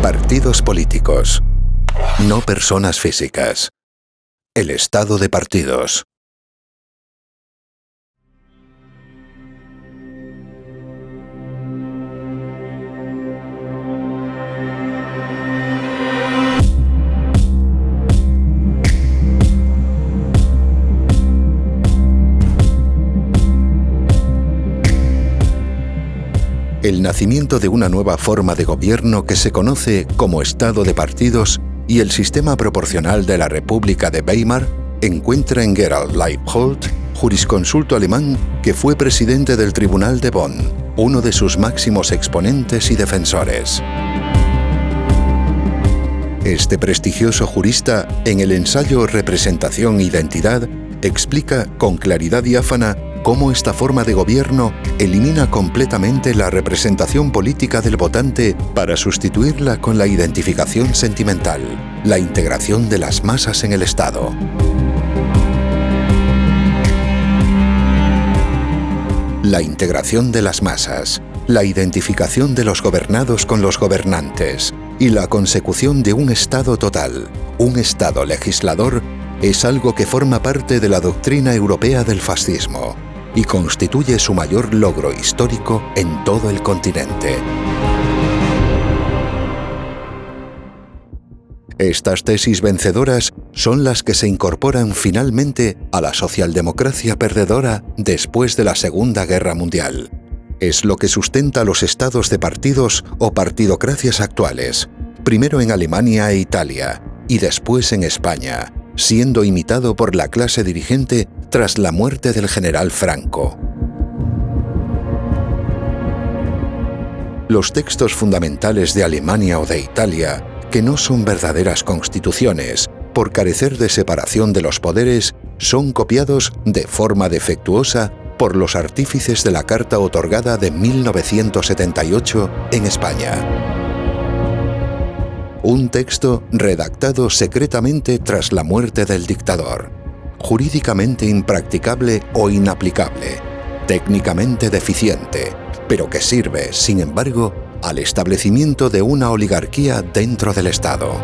Partidos políticos, no personas físicas. El estado de partidos. El nacimiento de una nueva forma de gobierno que se conoce como Estado de partidos y el sistema proporcional de la República de Weimar encuentra en Gerald Leibhold, jurisconsulto alemán que fue presidente del Tribunal de Bonn, uno de sus máximos exponentes y defensores. Este prestigioso jurista, en el ensayo Representación e Identidad, explica con claridad diáfana cómo esta forma de gobierno elimina completamente la representación política del votante para sustituirla con la identificación sentimental, la integración de las masas en el Estado. La integración de las masas, la identificación de los gobernados con los gobernantes y la consecución de un Estado total, un Estado legislador, es algo que forma parte de la doctrina europea del fascismo y constituye su mayor logro histórico en todo el continente. Estas tesis vencedoras son las que se incorporan finalmente a la socialdemocracia perdedora después de la Segunda Guerra Mundial. Es lo que sustenta los estados de partidos o partidocracias actuales, primero en Alemania e Italia y después en España, siendo imitado por la clase dirigente tras la muerte del general Franco. Los textos fundamentales de Alemania o de Italia, que no son verdaderas constituciones, por carecer de separación de los poderes, son copiados de forma defectuosa por los artífices de la Carta otorgada de 1978 en España. Un texto redactado secretamente tras la muerte del dictador, jurídicamente impracticable o inaplicable, técnicamente deficiente, pero que sirve, sin embargo, al establecimiento de una oligarquía dentro del Estado.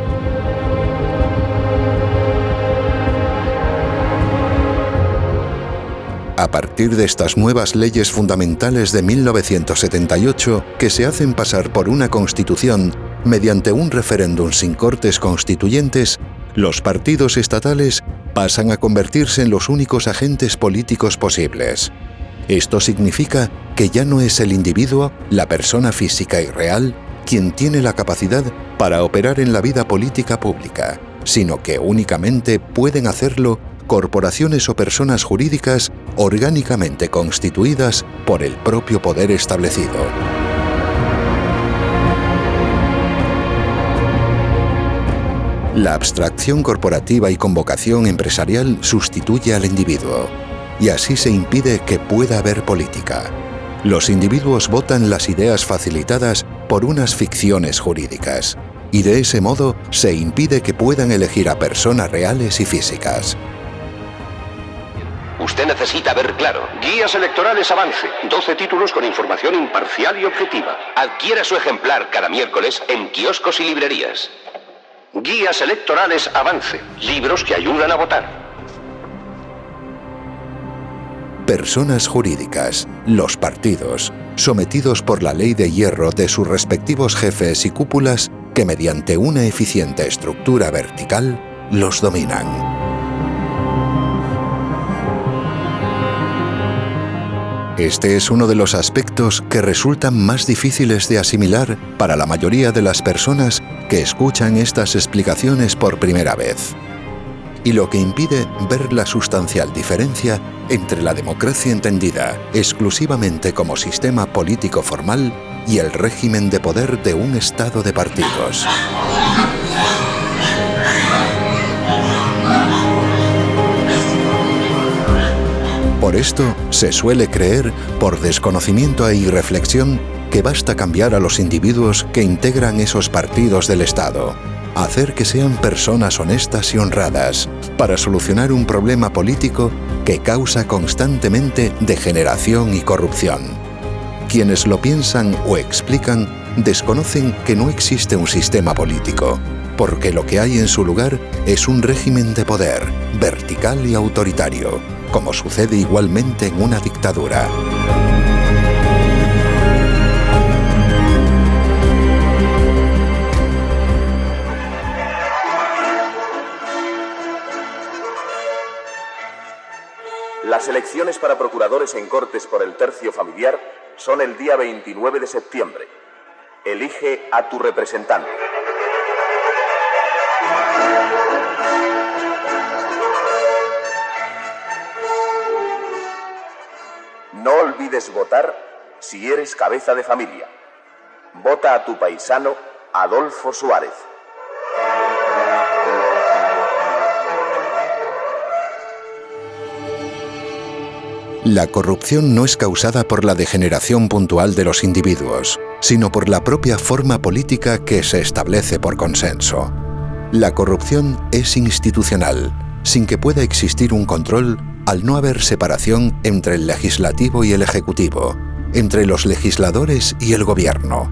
A partir de estas nuevas leyes fundamentales de 1978, que se hacen pasar por una constitución mediante un referéndum sin cortes constituyentes, los partidos estatales pasan a convertirse en los únicos agentes políticos posibles. Esto significa que ya no es el individuo, la persona física y real, quien tiene la capacidad para operar en la vida política pública, sino que únicamente pueden hacerlo corporaciones o personas jurídicas orgánicamente constituidas por el propio poder establecido. La abstracción corporativa y convocación empresarial sustituye al individuo, y así se impide que pueda haber política. Los individuos votan las ideas facilitadas por unas ficciones jurídicas, y de ese modo se impide que puedan elegir a personas reales y físicas. Usted necesita ver claro. Guías electorales Avance. 12 títulos con información imparcial y objetiva. Adquiera su ejemplar cada miércoles en kioscos y librerías. Guías electorales Avance. Libros que ayudan a votar. Personas jurídicas, los partidos, sometidos por la ley de hierro de sus respectivos jefes y cúpulas que mediante una eficiente estructura vertical los dominan. Este es uno de los aspectos que resultan más difíciles de asimilar para la mayoría de las personas que escuchan estas explicaciones por primera vez, y lo que impide ver la sustancial diferencia entre la democracia entendida exclusivamente como sistema político formal y el régimen de poder de un Estado de partidos. Por esto, se suele creer, por desconocimiento e irreflexión, que basta cambiar a los individuos que integran esos partidos del Estado, hacer que sean personas honestas y honradas, para solucionar un problema político que causa constantemente degeneración y corrupción. Quienes lo piensan o explican desconocen que no existe un sistema político, porque lo que hay en su lugar es un régimen de poder, vertical y autoritario, como sucede igualmente en una dictadura. Las elecciones para procuradores en Cortes por el tercio familiar son el día 29 de septiembre. Elige a tu representante. No olvides votar si eres cabeza de familia. Vota a tu paisano Adolfo Suárez. La corrupción no es causada por la degeneración puntual de los individuos, sino por la propia forma política que se establece por consenso. La corrupción es institucional, sin que pueda existir un control al no haber separación entre el legislativo y el ejecutivo, entre los legisladores y el gobierno.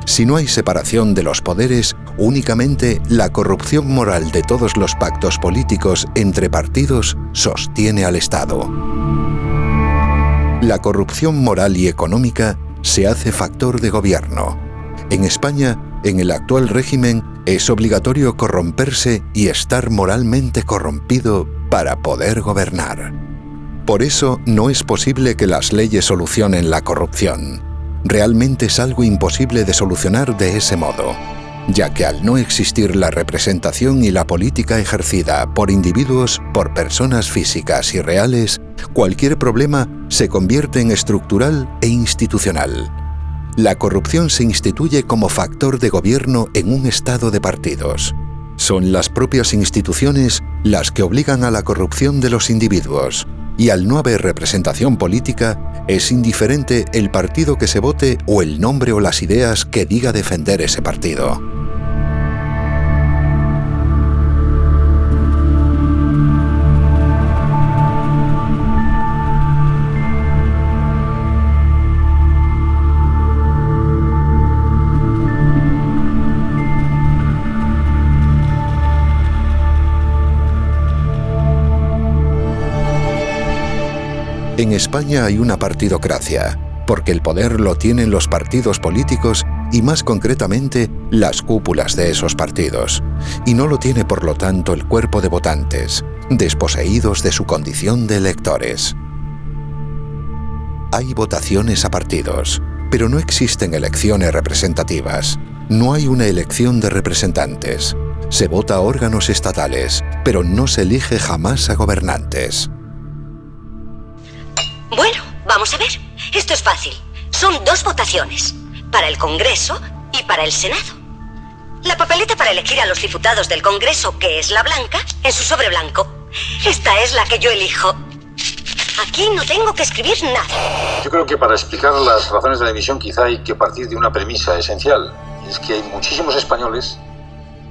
Si no hay separación de los poderes, únicamente la corrupción moral de todos los pactos políticos entre partidos sostiene al Estado. La corrupción moral y económica se hace factor de gobierno. En España, en el actual régimen, es obligatorio corromperse y estar moralmente corrompido para poder gobernar. Por eso no es posible que las leyes solucionen la corrupción. Realmente es algo imposible de solucionar de ese modo, ya que al no existir la representación y la política ejercida por individuos, por personas físicas y reales, cualquier problema se convierte en estructural e institucional. La corrupción se instituye como factor de gobierno en un estado de partidos. Son las propias instituciones las que obligan a la corrupción de los individuos, y al no haber representación política, es indiferente el partido que se vote o el nombre o las ideas que diga defender ese partido. En España hay una partidocracia, porque el poder lo tienen los partidos políticos y más concretamente las cúpulas de esos partidos, y no lo tiene por lo tanto el cuerpo de votantes, desposeídos de su condición de electores. Hay votaciones a partidos, pero no existen elecciones representativas. No hay una elección de representantes. Se vota a órganos estatales, pero no se elige jamás a gobernantes. Bueno, vamos a ver. Esto es fácil. Son 2 votaciones, para el Congreso y para el Senado. La papeleta para elegir a los diputados del Congreso, que es la blanca, en su sobre blanco. Esta es la que yo elijo. Aquí no tengo que escribir nada. Yo creo que para explicar las razones de la división quizá hay que partir de una premisa esencial. Es que hay muchísimos españoles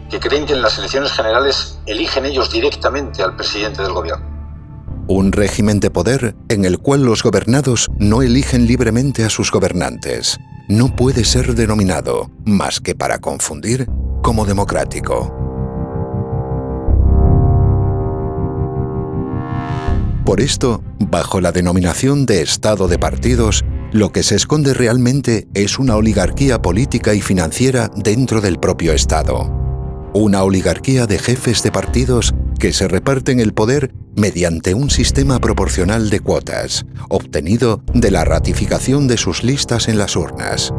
que creen que en las elecciones generales eligen ellos directamente al presidente del gobierno. Un régimen de poder en el cual los gobernados no eligen libremente a sus gobernantes no puede ser denominado, más que para confundir, como democrático. Por esto, bajo la denominación de Estado de partidos, lo que se esconde realmente es una oligarquía política y financiera dentro del propio Estado. Una oligarquía de jefes de partidos que se reparten el poder mediante un sistema proporcional de cuotas, obtenido de la ratificación de sus listas en las urnas.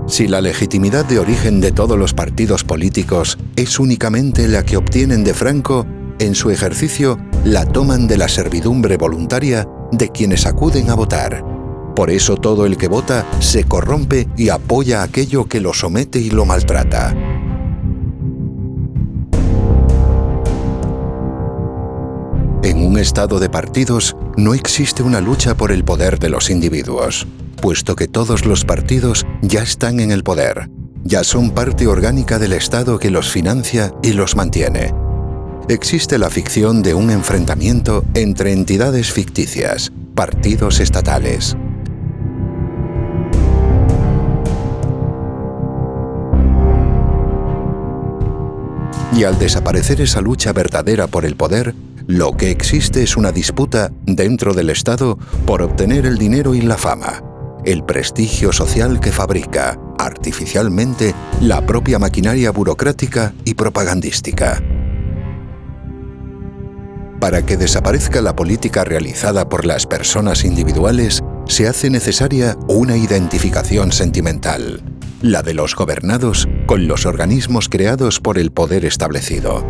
Si la legitimidad de origen de todos los partidos políticos es únicamente la que obtienen de Franco, en su ejercicio la toman de la servidumbre voluntaria de quienes acuden a votar. Por eso todo el que vota se corrompe y apoya aquello que lo somete y lo maltrata. En un estado de partidos no existe una lucha por el poder de los individuos, puesto que todos los partidos ya están en el poder, Ya son parte orgánica del Estado que los financia y los mantiene. Existe la ficción de un enfrentamiento entre entidades ficticias, partidos estatales. Y al desaparecer esa lucha verdadera por el poder, lo que existe es una disputa dentro del Estado por obtener el dinero y la fama, el prestigio social que fabrica, artificialmente, la propia maquinaria burocrática y propagandística. Para que desaparezca la política realizada por las personas individuales, se hace necesaria una identificación sentimental, la de los gobernados con los organismos creados por el poder establecido.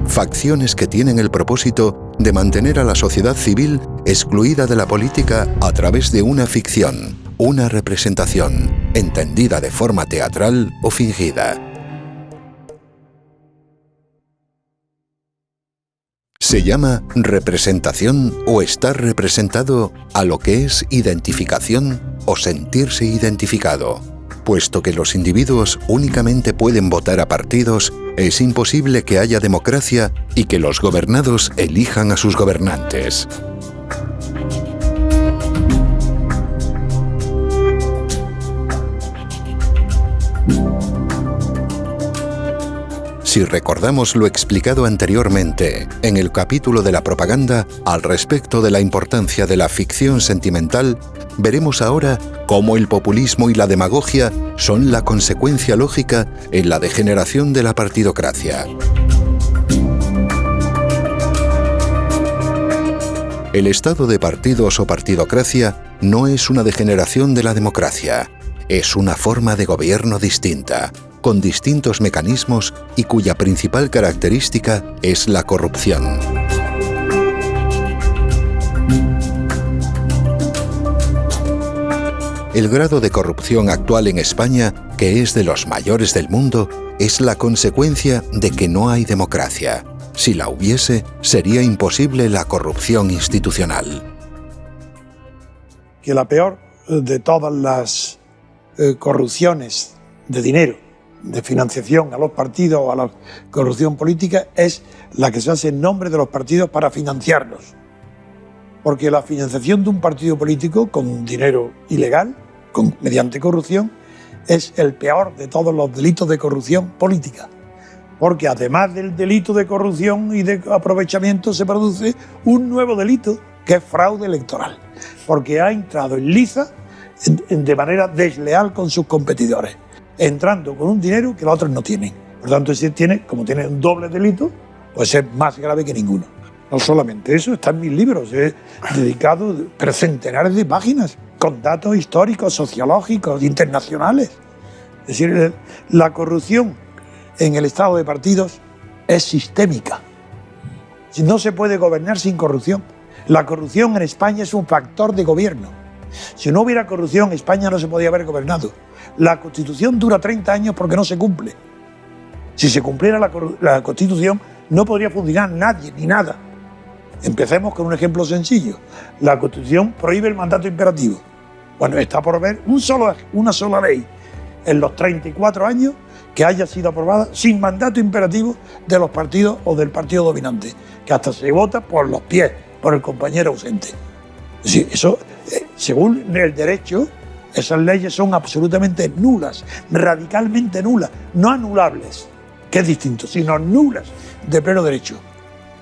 Facciones que tienen el propósito de mantener a la sociedad civil excluida de la política a través de una ficción, una representación, entendida de forma teatral o fingida. Se llama representación o estar representado a lo que es identificación o sentirse identificado. Puesto que los individuos únicamente pueden votar a partidos, es imposible que haya democracia y que los gobernados elijan a sus gobernantes. Si recordamos lo explicado anteriormente en el capítulo de la propaganda al respecto de la importancia de la ficción sentimental, veremos ahora cómo el populismo y la demagogia son la consecuencia lógica en la degeneración de la partidocracia. El estado de partidos o partidocracia no es una degeneración de la democracia, es una forma de gobierno distinta, con distintos mecanismos y cuya principal característica es la corrupción. El grado de corrupción actual en España, que es de los mayores del mundo, es la consecuencia de que no hay democracia. Si la hubiese, sería imposible la corrupción institucional. Que la peor de todas las corrupciones de dinero, de financiación a los partidos o a la corrupción política, es la que se hace en nombre de los partidos para financiarlos. Porque la financiación de un partido político con dinero ilegal, mediante corrupción, es el peor de todos los delitos de corrupción política. Porque además del delito de corrupción y de aprovechamiento se produce un nuevo delito que es fraude electoral. Porque ha entrado en liza de manera desleal con sus competidores, entrando con un dinero que los otros no tienen. Por tanto, como tiene un doble delito, pues es más grave que ninguno. No solamente eso, está en mis libros, he dedicado centenares de páginas con datos históricos, sociológicos, internacionales. Es decir, la corrupción en el estado de partidos es sistémica. No se puede gobernar sin corrupción. La corrupción en España es un factor de gobierno. Si no hubiera corrupción, España no se podía haber gobernado. La Constitución dura 30 años porque no se cumple. Si se cumpliera la Constitución, no podría funcionar nadie ni nada. Empecemos con un ejemplo sencillo. La Constitución prohíbe el mandato imperativo. Bueno, está por ver una sola ley en los 34 años que haya sido aprobada sin mandato imperativo de los partidos o del partido dominante, que hasta se vota por los pies, por el compañero ausente. Es decir, eso, según el derecho, esas leyes son absolutamente nulas, radicalmente nulas, no anulables, que es distinto, sino nulas de pleno derecho,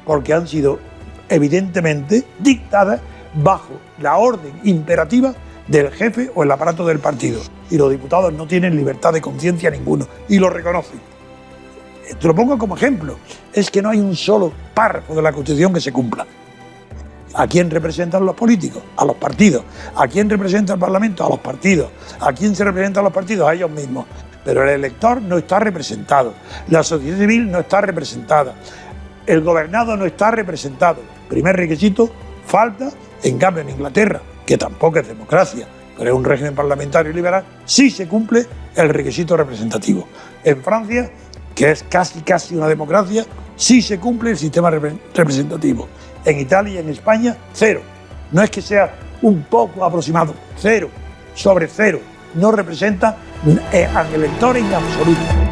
porque han sido evidentemente dictadas bajo la orden imperativa del jefe o el aparato del partido. Y los diputados no tienen libertad de conciencia ninguno, y lo reconocen. Te lo pongo como ejemplo, es que no hay un solo párrafo de la Constitución que se cumpla. ¿A quién representan los políticos? A los partidos. ¿A quién representa el Parlamento? A los partidos. ¿A quién se representan los partidos? A ellos mismos. Pero el elector no está representado. La sociedad civil no está representada. El gobernado no está representado. Primer requisito, falta. En cambio, en Inglaterra, que tampoco es democracia, pero es un régimen parlamentario y liberal, sí se cumple el requisito representativo. En Francia, que es casi una democracia, sí se cumple el sistema representativo. En Italia y en España, 0. No es que sea un poco aproximado, 0 sobre 0. no representa al elector en absoluto.